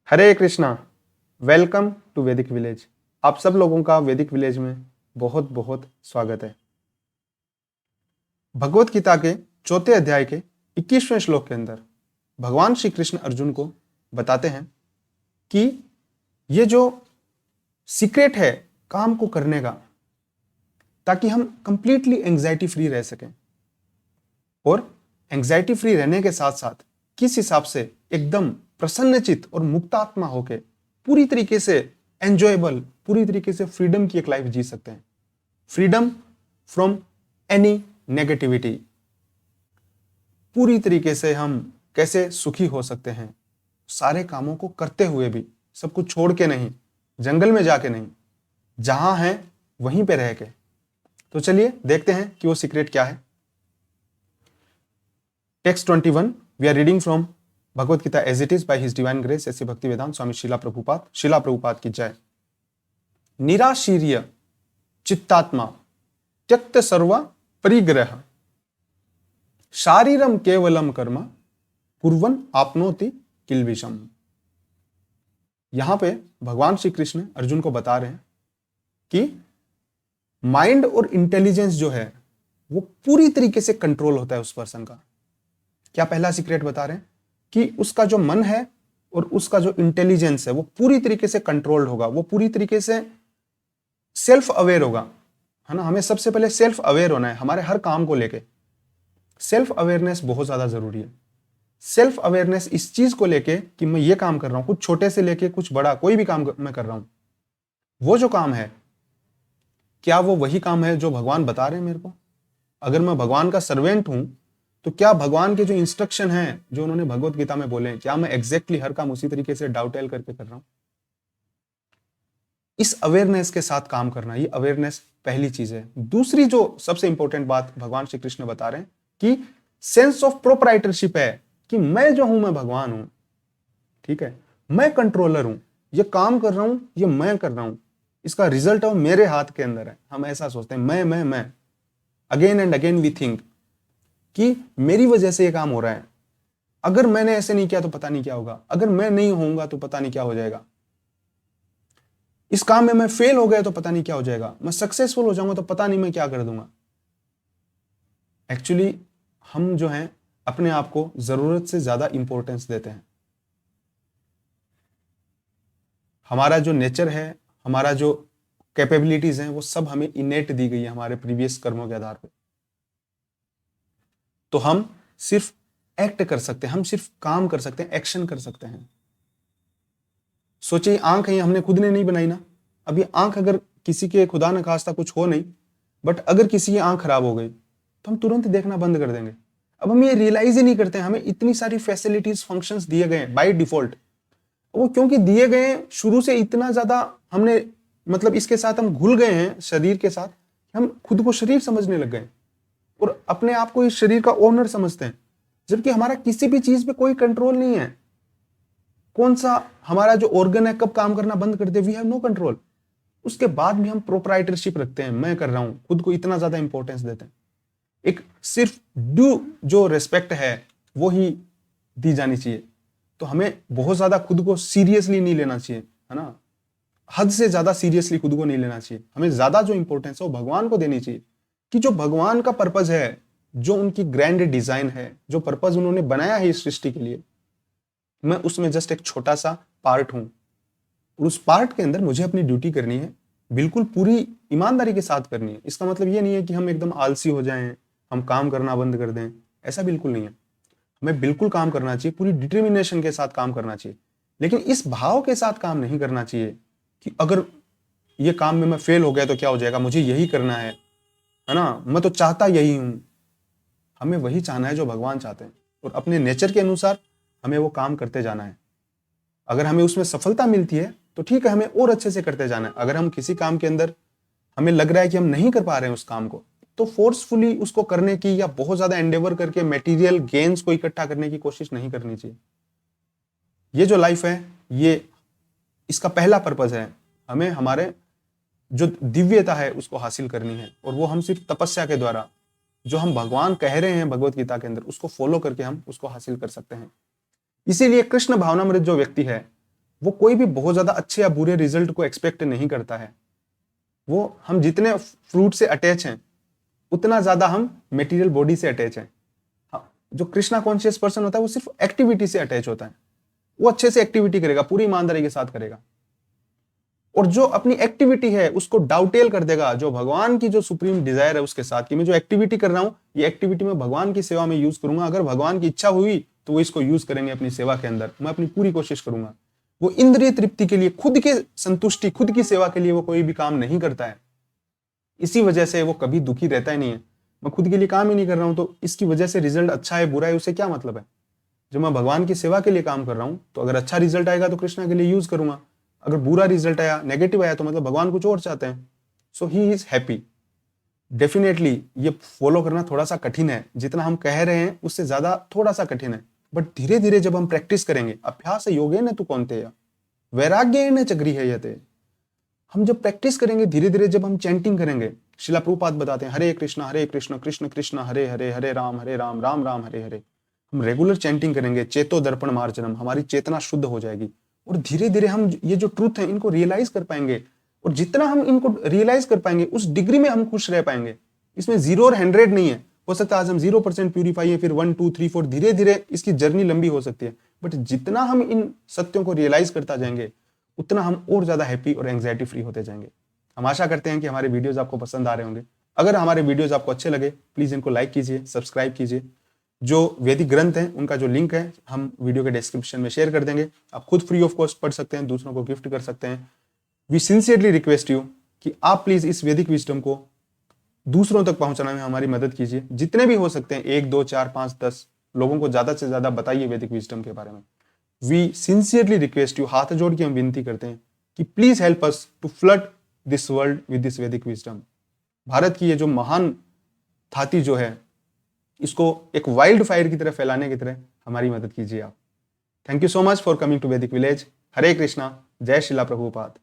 Hare Krishna. Welcome to Vedic village. आप सब लोगों का वैदिक विलेज में बहुत बहुत स्वागत है। भगवत गीता के चौथे अध्याय के 21वें श्लोक के अंदर भगवान श्री कृष्ण अर्जुन को बताते हैं कि ये जो सीक्रेट है काम को करने का, ताकि हम कंप्लीटली एंजाइटी फ्री रह सकें, और एंजाइटी फ्री रहने के साथ साथ किस हिसाब से एकदम प्रसन्नचित और मुक्तात्मा होके पूरी तरीके से एंजॉयबल, पूरी तरीके से फ्रीडम की एक लाइफ जी सकते हैं। Freedom from any negativity. पूरी तरीके से हम कैसे सुखी हो सकते हैं, सारे कामों को करते हुए भी, सब कुछ छोड़ के नहीं, जंगल में जाके नहीं, जहां है वहीं पे रह के। तो चलिए देखते हैं कि वो सीक्रेट क्या है। Text 21 we are reading from Bhagavad Gita as it is by his divine grace ऐसे भक्ति वेदांत स्वामी शीला प्रभुपाद की जय। निराशीर्य चित्तात्मा त्यक्त सर्व परिग्रह शारीरम केवलम कर्म कुर्वन् आपनोति किल्बिषम। यहां पे भगवान श्री कृष्ण अर्जुन को बता रहे हैं कि माइंड और इंटेलिजेंस जो है वो पूरी तरीके से कंट्रोल होता है उस पर्सन का। क्या पहला सीक्रेट बता रहे हैं कि उसका जो मन है और उसका जो इंटेलिजेंस है वो पूरी तरीके से कंट्रोल्ड होगा, वो पूरी तरीके से सेल्फ अवेयर होगा, है ना। हमें सबसे पहले सेल्फ अवेयर होना है हमारे हर काम को लेके। सेल्फ अवेयरनेस बहुत ज्यादा जरूरी है। सेल्फ अवेयरनेस इस चीज को लेके कि मैं ये काम कर रहा हूं, कुछ छोटे से लेके कुछ बड़ा कोई भी काम मैं कर रहा हूं, वो जो काम है क्या वो वही काम है जो भगवान बता रहे हैं मेरे को? अगर मैं भगवान का सर्वेंट हूं तो क्या भगवान के जो इंस्ट्रक्शन हैं जो उन्होंने भगवत गीता में बोले हैं, क्या मैं एग्जैक्टली हर काम उसी तरीके से डाउटेल करके कर रहा हूं? इस अवेयरनेस के साथ काम करना, ये अवेयरनेस पहली चीज है। दूसरी जो सबसे इंपॉर्टेंट बात भगवान श्री कृष्ण बता रहे हैं कि सेंस ऑफ प्रोप्राइटरशिप है, कि मैं जो हूं मैं भगवान हूं, ठीक है, मैं कंट्रोलर हूं, ये काम कर रहा हूं ये मैं कर रहा हूं, इसका रिजल्ट है मेरे हाथ के अंदर है। हम ऐसा सोचते हैं मैं again and again we think कि मेरी वजह से ये काम हो रहा है, अगर मैंने ऐसे नहीं किया तो पता नहीं क्या होगा, अगर मैं नहीं होऊंगा तो पता नहीं क्या हो जाएगा, इस काम में मैं फेल हो गया तो पता नहीं क्या हो जाएगा, मैं सक्सेसफुल हो जाऊंगा तो पता नहीं मैं क्या कर दूंगा। एक्चुअली हम जो हैं अपने आप को जरूरत से ज्यादा इंपॉर्टेंस देते हैं। हमारा जो नेचर है, हमारा जो कैपेबिलिटीज हैं, वो सब हमें इनेट दी गई है हमारे प्रीवियस कर्मों के आधार पर। तो हम सिर्फ एक्ट कर सकते हैं, हम सिर्फ काम कर सकते हैं, एक्शन कर सकते हैं। सोचिए आंख है हमने खुद ने नहीं बनाई ना। अब ये आंख अगर किसी के खुदा न खास्ता कुछ हो नहीं, बट अगर किसी की आंख खराब हो गई तो हम तुरंत देखना बंद कर देंगे। अब हम ये रियलाइज ही नहीं करते हैं, हमें इतनी सारी फैसिलिटीज फंक्शंस दिए गए हैं बाय डिफॉल्ट। वो क्योंकि दिए गए हैं शुरू से, इतना ज्यादा हमने मतलब इसके साथ हम घुल गए हैं शरीर के साथ, हम खुद को शरीर समझने लग गए और अपने आप को इस शरीर का ओनर समझते हैं, जबकि हमारा किसी भी चीज पे कोई कंट्रोल नहीं है। कौन सा हमारा जो ऑर्गन है कब काम करना बंद कर दे, वी हैव नो कंट्रोल। उसके बाद भी हम प्रोप्राइटरशिप रखते हैं, मैं कर रहा हूं, खुद को इतना ज्यादा इंपॉर्टेंस देते हैं। एक सिर्फ ड्यू जो रिस्पेक्ट है वो ही दी जानी चाहिए। तो हमें बहुत ज्यादा खुद को सीरियसली नहीं लेना चाहिए, है ना। हद से ज्यादा सीरियसली खुद को नहीं लेना चाहिए। हमें ज्यादा जो इंपॉर्टेंस है वो भगवान को देनी चाहिए, कि जो भगवान का पर्पज है, जो उनकी ग्रैंड डिजाइन है, जो पर्पज उन्होंने बनाया है इस सृष्टि के लिए, मैं उसमें जस्ट एक छोटा सा पार्ट हूं। और उस पार्ट के अंदर मुझे अपनी ड्यूटी करनी है, बिल्कुल पूरी ईमानदारी के साथ करनी है। इसका मतलब ये नहीं है कि हम एकदम आलसी हो जाएं, हम काम करना बंद कर दें, ऐसा बिल्कुल नहीं है। हमें बिल्कुल काम करना चाहिए, पूरी डिटर्मिनेशन के साथ काम करना चाहिए, लेकिन इस भाव के साथ काम नहीं करना चाहिए कि अगर ये काम में मैं फेल हो गया तो क्या हो जाएगा, मुझे यही करना है ना, मैं तो चाहता यही हूं। हमें वही चाहना है जो भगवान चाहते हैं, और अपने नेचर के अनुसार हमें वो काम करते जाना है। अगर हमें उसमें सफलता मिलती है तो ठीक है, हमें और अच्छे से करते जाना है। अगर हम किसी काम के अंदर हमें लग रहा है कि हम नहीं कर पा रहे हैं उस काम को, तो फोर्सफुली उसको करने की या बहुत ज्यादा एंडेवर करके मटेरियल गेन्स को इकट्ठा करने की कोशिश नहीं करनी चाहिए। ये जो लाइफ है, ये इसका पहला पर्पज है, हमें हमारे जो दिव्यता है उसको हासिल करनी है, और वो हम सिर्फ तपस्या के द्वारा, जो हम भगवान कह रहे हैं भगवत गीता के अंदर, उसको फॉलो करके हम उसको हासिल कर सकते हैं। इसीलिए कृष्ण भावनामृत जो व्यक्ति है वो कोई भी बहुत ज्यादा अच्छे या बुरे रिजल्ट को एक्सपेक्ट नहीं करता है। वो हम जितने फ्रूट से अटैच हैं उतना ज्यादा हम मेटीरियल बॉडी से अटैच हैं। हाँ, जो कृष्णा कॉन्शियस पर्सन होता है वो सिर्फ एक्टिविटी से अटैच होता है। वो अच्छे से एक्टिविटी करेगा, पूरी ईमानदारी के साथ करेगा। और जो अपनी एक्टिविटी है उसको डाउटेल कर देगा जो भगवान की जो सुप्रीम डिजायर है उसके साथ, कि मैं जो एक्टिविटी कर रहा हूं ये एक्टिविटी में भगवान की सेवा में यूज करूंगा, अगर भगवान की इच्छा हुई तो वो इसको यूज करेंगे अपनी सेवा के अंदर, मैं अपनी पूरी कोशिश करूंगा। वो इंद्रिय तृप्ति के लिए, खुद के संतुष्टि, खुद की सेवा के लिए वो कोई भी काम नहीं करता है। इसी वजह से वो कभी दुखी रहता ही नहीं है। मैं खुद के लिए काम ही नहीं कर रहा हूं तो इसकी वजह से रिजल्ट अच्छा है बुरा है उससे क्या मतलब है। जब मैं भगवान की सेवा के लिए काम कर रहा हूं तो अगर अच्छा रिजल्ट आएगा तो कृष्णा के लिए यूज करूंगा, अगर बुरा रिजल्ट आया, नेगेटिव आया, तो मतलब भगवान कुछ और चाहते हैं। सो ही इज हैप्पी। डेफिनेटली ये फॉलो करना थोड़ा सा कठिन है, जितना हम कह रहे हैं उससे ज्यादा थोड़ा सा कठिन है, बट धीरे धीरे जब हम प्रैक्टिस करेंगे, अभ्यास योगेन तु कौन्तेय वैराग्येन च गृह्यते, हम जब प्रैक्टिस करेंगे धीरे धीरे, जब हम चैंटिंग करेंगे, शिला प्रभुपाद बताते हैं हरे कृष्ण कृष्ण कृष्ण हरे हरे, हरे राम राम राम हरे हरे, हम रेगुलर चैंटिंग करेंगे, चेतो दर्पण मार्जनम, हमारी चेतना शुद्ध हो जाएगी और धीरे धीरे हम ये जो ट्रूथ है इनको रियलाइज कर पाएंगे। और जितना हम इनको रियलाइज कर पाएंगे उस डिग्री में हम खुश रह पाएंगे। इसमें 0 और 100 नहीं है। हो सकता है आज हम 0% प्यूरिफाई है, फिर 1 2 3 4 धीरे धीरे इसकी जर्नी लंबी हो सकती है, बट जितना हम इन सत्यों को रियलाइज करता जाएंगे उतना हम और ज्यादा हैप्पी और एंग्जाइटी फ्री होते जाएंगे। हम आशा करते हैं कि हमारे वीडियोज आपको पसंद आ रहे होंगे। अगर हमारे वीडियोज आपको अच्छे लगे प्लीज इनको लाइक कीजिए, सब्सक्राइब कीजिए। जो वैदिक ग्रंथ हैं उनका जो लिंक है हम वीडियो के डिस्क्रिप्शन में शेयर कर देंगे, आप खुद फ्री ऑफ कॉस्ट पढ़ सकते हैं, दूसरों को गिफ्ट कर सकते हैं। वी सिंसियरली रिक्वेस्ट यू कि आप प्लीज इस वैदिक विजडम को दूसरों तक पहुंचाने में हमारी मदद कीजिए, जितने भी हो सकते हैं 1 2 4 5 10 लोगों को ज्यादा से ज्यादा बताइए वैदिक विजडम के बारे में। वी सिंसियरली रिक्वेस्ट यू, हाथ जोड़ के हम विनती करते हैं कि please help us to flood this world with this Vedic wisdom. Bharat की ये जो महान थाती जो है इसको एक वाइल्ड फायर की तरह फैलाने की तरह हमारी मदद कीजिए आप। Thank you so much for coming to Vedic village. Hare Krishna, जय शिला प्रभुपाद।